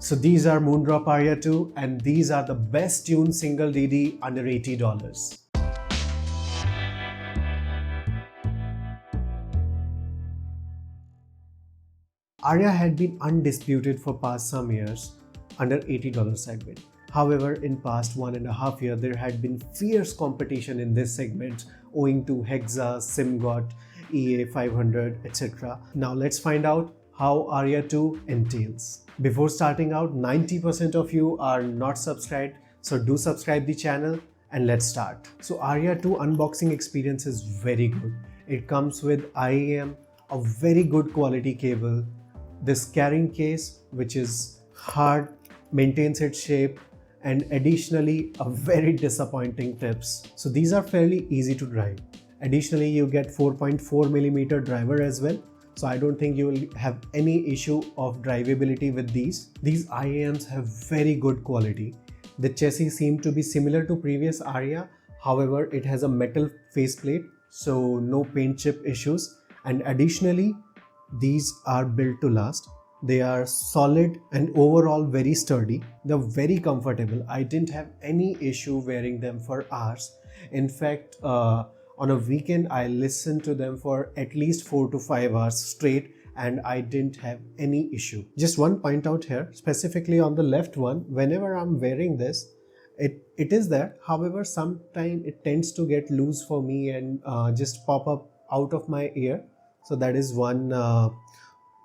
So these are Moondrop Aria 2 and these are the best tuned single DD under $80. Aria had been undisputed for past some years under $80 segment. However, in past 1.5 years, there had been fierce competition in this segment owing to Hexa, SimGot, EA500, etc. Now let's find out how Aria 2 entails. Before starting out, 90% of you are not subscribed, so do subscribe the channel and let's start. So Aria 2 unboxing experience is very good. It comes with IEM, a very good quality cable, this carrying case which is hard, maintains its shape, and additionally a very disappointing tips. So these are fairly easy to drive. Additionally, you get 4.4mm driver as well. So I don't think you will have any issue of drivability with these. These IAMs have very good quality. The chassis seem to be similar to previous Aria. However, it has a metal faceplate, so no paint chip issues. And additionally, these are built to last. They are solid and overall very sturdy. They're very comfortable. I didn't have any issue wearing them for hours. In fact, on a weekend, I listened to them for at least 4 to 5 hours straight and I didn't have any issue. Just one point out here, specifically on the left one, whenever I'm wearing this, it is there. However, sometimes it tends to get loose for me and just pop up out of my ear. So that is one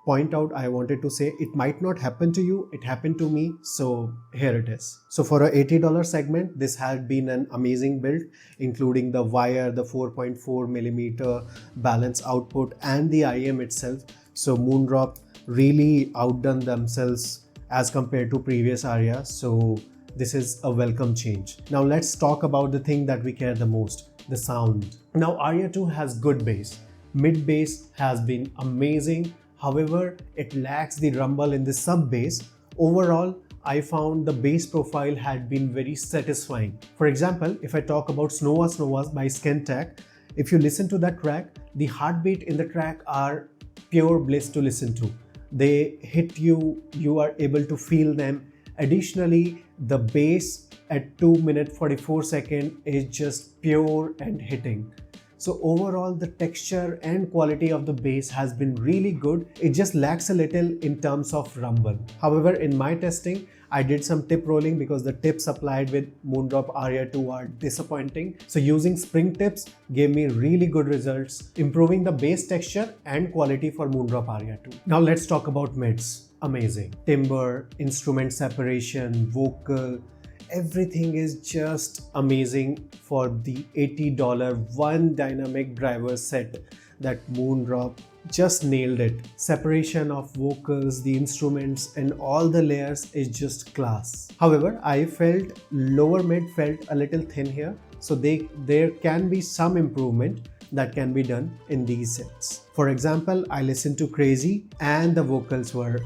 point out I wanted to say. It might not happen to you, it happened to me, so here it is. So for a $80 segment, this had been an amazing build, including the wire, the 4.4mm balance output and the IM itself. So Moondrop really outdone themselves as compared to previous Aria, so this is a welcome change. Now let's talk about the thing that we care the most, the sound. Now Aria 2 has good bass. Mid bass has been amazing. However, it lacks the rumble in the sub bass. Overall, I found the bass profile had been very satisfying. For example, if I talk about Snova Snovas by Skentech, if you listen to that track, the heartbeat in the track are pure bliss to listen to. They hit you, you are able to feel them. Additionally, the bass at 2 minutes 44 seconds is just pure and hitting. So overall, the texture and quality of the bass has been really good. It just lacks a little in terms of rumble. However, in my testing, I did some tip rolling because the tips applied with Moondrop Aria 2 are disappointing. So using spring tips gave me really good results, improving the bass texture and quality for Moondrop Aria 2. Now let's talk about mids. Amazing. Timbre, instrument separation, vocal, everything is just amazing for the $80 one dynamic driver set that Moondrop just nailed it. Separation of vocals, the instruments and all the layers is just class. However, I felt lower mid felt a little thin here, so there can be some improvement that can be done in these sets. For example, I listened to Crazy and the vocals were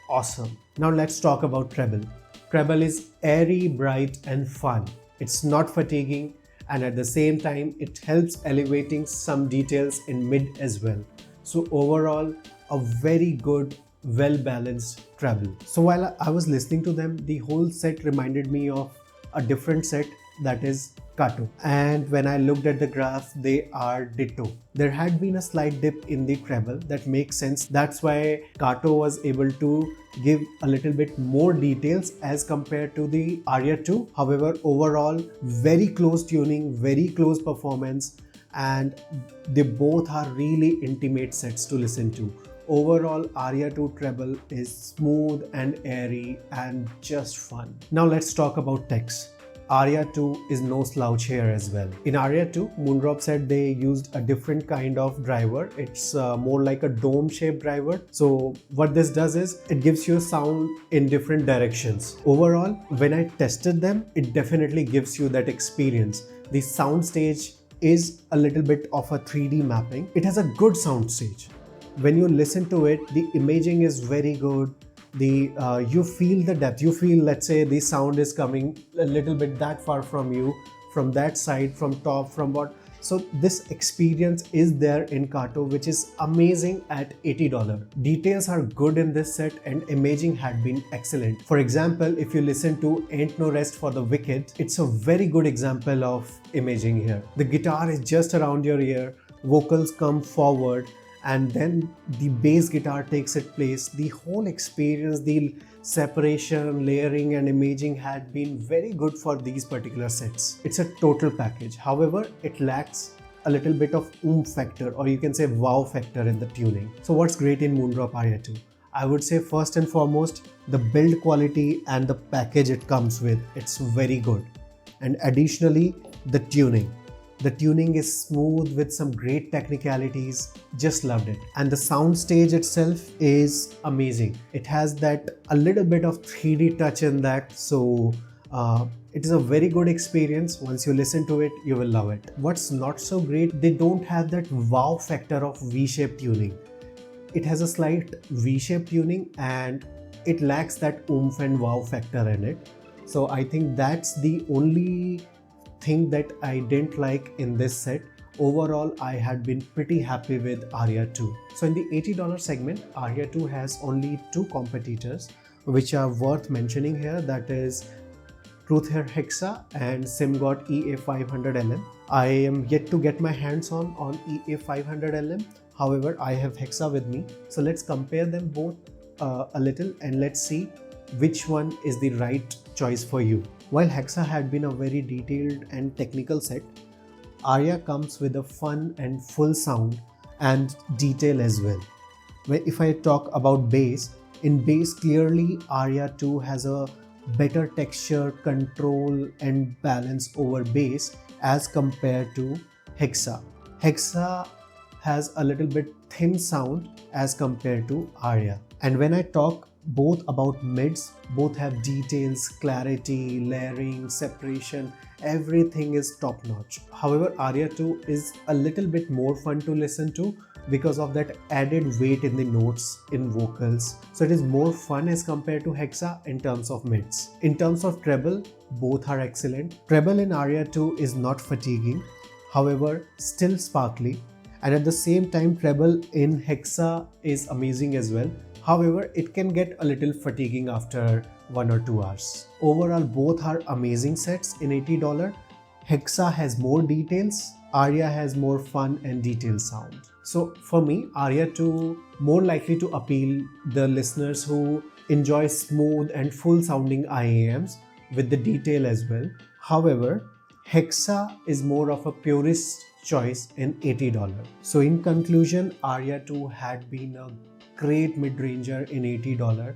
awesome. Now let's talk about treble. Treble is airy, bright and fun. It's not fatiguing and at the same time it helps elevating some details in mid as well. So overall, a very good, well-balanced treble. So while I was listening to them, the whole set reminded me of a different set, that is Kato. And when I looked at the graph, they are ditto. There had been a slight dip in the treble that makes sense. That's why Kato was able to give a little bit more details as compared to the Aria 2. However, overall, very close tuning, very close performance, and they both are really intimate sets to listen to. Overall, Aria 2 treble is smooth and airy and just fun. Now let's talk about techs. Aria 2 is no slouch here as well. In Aria 2, Moondrop said they used a different kind of driver. It's more like a dome shaped driver. So what this does is it gives you a sound in different directions. Overall, when I tested them, it definitely gives you that experience. The sound stage is a little bit of a 3D mapping. It has a good sound stage. When you listen to it, the imaging is very good. You feel the depth. You feel, let's say the sound is coming a little bit that far from you, from that side, from top, from what, So this experience is there in Kato, which is amazing at $80. Details are good in this set and imaging had been excellent. For example, if you listen to Ain't No Rest for the Wicked, it's a very good example of imaging here. The guitar is just around your ear, vocals come forward, and then the bass guitar takes its place. The whole experience, the separation, layering and imaging had been very good for these particular sets. It's a total package. However, it lacks a little bit of oomph factor, or you can say wow factor in the tuning. So what's great in Moondrop Aria 2? I would say first and foremost, the build quality and the package it comes with, it's very good. And additionally, the tuning. The tuning is smooth with some great technicalities, just loved it. And the sound stage itself is amazing. It has that a little bit of 3D touch in that, so it is a very good experience. Once you listen to it, you will love it. What's not so great, they don't have that wow factor of V-shaped tuning. It has a slight V-shaped tuning and it lacks that oomph and wow factor in it. So I think that's the only thing that I didn't like in this set. Overall, I had been pretty happy with Aria 2. So in the $80 segment, Aria 2 has only two competitors which are worth mentioning here, that is Truthear Hexa and SimGod EA500LM. I am yet to get my hands on EA500LM. However, I have Hexa with me. So let's compare them both a little and let's see which one is the right choice for you. While Hexa had been a very detailed and technical set, Aria comes with a fun and full sound and detail as well. If I talk about bass, in bass clearly Aria 2 has a better texture, control and balance over bass as compared to Hexa. Hexa has a little bit thin sound as compared to Aria. And when I talk both about mids, both have details, clarity, layering, separation, everything is top notch. However, Aria 2 is a little bit more fun to listen to because of that added weight in the notes in vocals. So it is more fun as compared to Hexa in terms of mids. In terms of treble, both are excellent. Treble in Aria 2 is not fatiguing, however still sparkly, and at the same time treble in Hexa is amazing as well. However, it can get a little fatiguing after 1 or 2 hours. Overall, both are amazing sets in $80. Hexa has more details, Aria has more fun and detailed sound. So for me, Aria 2 more likely to appeal the listeners who enjoy smooth and full sounding IAMs with the detail as well. However, Hexa is more of a purist choice in $80. So in conclusion, Aria 2 had been a great mid-ranger in $80.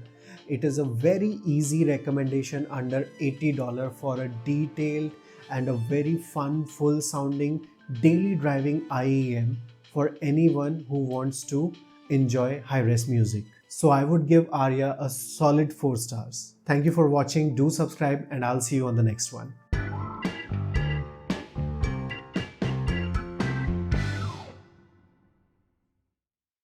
It is a very easy recommendation under $80 for a detailed and a very fun, full sounding daily driving IEM for anyone who wants to enjoy high-res music. So I would give Aria a solid 4 stars. Thank you for watching. Do subscribe and I'll see you on the next one.